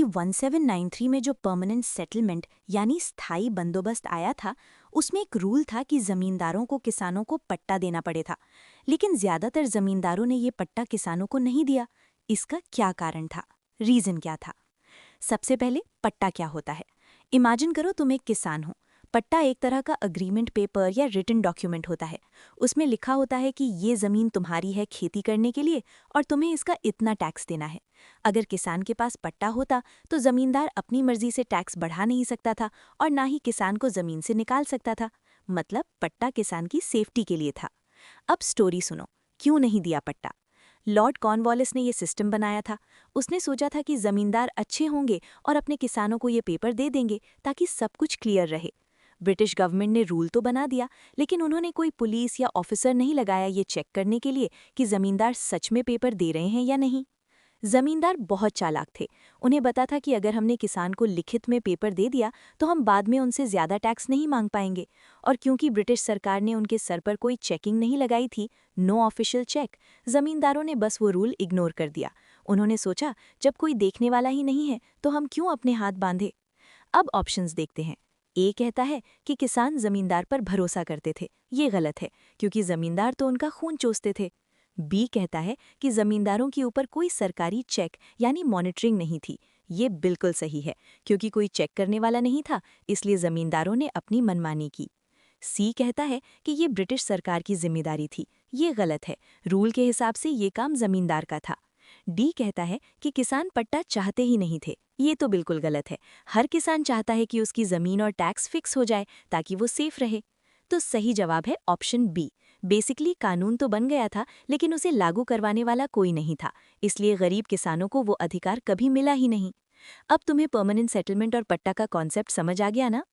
1793 में जो permanent settlement यानी स्थायी बंदोबस्त आया था, उसमें एक रूल था कि जमींदारों को किसानों को पट्टा देना पड़े था। लेकिन ज्यादातर जमींदारों ने ये पट्टा किसानों को नहीं दिया। इसका क्या कारण था? रीजन क्या था? सबसे पहले, पट्टा क्या होता है? इमेजिन करो तुम एक किसान हो। पट्टा एक तरह का अग्रीमेंट पेपर या रिटन डॉक्यूमेंट होता है। उसमें लिखा होता है कि ये जमीन तुम्हारी है खेती करने के लिए और तुम्हें इसका इतना टैक्स देना है। अगर किसान के पास पट्टा होता तो जमींदार अपनी मर्जी से टैक्स बढ़ा नहीं सकता था और ना ही किसान को जमीन से निकाल सकता था। मतलब पट्टा किसान की सेफ्टी के लिए था। अब स्टोरी सुनो, क्यों नहीं दिया पट्टा? लॉर्ड कॉर्नवालिस ने यह सिस्टम बनाया था। उसने सोचा था कि जमींदार अच्छे होंगे और अपने किसानों को ये पेपर दे देंगे ताकि सब कुछ क्लियर रहे। ब्रिटिश गवर्नमेंट ने रूल तो बना दिया, लेकिन उन्होंने कोई पुलिस या ऑफिसर नहीं लगाया ये चेक करने के लिए कि जमींदार सच में पेपर दे रहे हैं या नहीं। जमींदार बहुत चालाक थे। उन्हें पता था कि अगर हमने किसान को लिखित में पेपर दे दिया तो हम बाद में उनसे ज्यादा टैक्स नहीं मांग पाएंगे। और क्योंकि ब्रिटिश सरकार ने उनके सर पर कोई चेकिंग नहीं लगाई थी, नो ऑफिशियल चेक, जमींदारों ने बस वो रूल इग्नोर कर दिया। उन्होंने सोचा, जब कोई देखने वाला ही नहीं है तो हम क्यों अपने हाथ बांधे। अब ऑप्शंस देखते हैं। ए कहता है कि किसान जमींदार पर भरोसा करते थे। ये गलत है, क्योंकि जमींदार तो उनका खून चूसते थे। बी कहता है कि जमींदारों के ऊपर कोई सरकारी चेक यानी मॉनिटरिंग नहीं थी। ये बिल्कुल सही है, क्योंकि कोई चेक करने वाला नहीं था, इसलिए जमींदारों ने अपनी मनमानी की। सी कहता है कि ये ब्रिटिश सरकार की जिम्मेदारी थी। ये गलत है, रूल के हिसाब से ये काम जमींदार का था। डी कहता है कि किसान पट्टा चाहते ही नहीं थे। ये तो बिल्कुल गलत है। हर किसान चाहता है कि उसकी जमीन और टैक्स फिक्स हो जाए ताकि वो सेफ रहे। तो सही जवाब है ऑप्शन बी। बेसिकली कानून तो बन गया था, लेकिन उसे लागू करवाने वाला कोई नहीं था, इसलिए गरीब किसानों को वो अधिकार कभी मिला ही नहीं। अब तुम्हें परमानेंट सेटलमेंट और पट्टा का कॉन्सेप्ट समझ आ गया ना?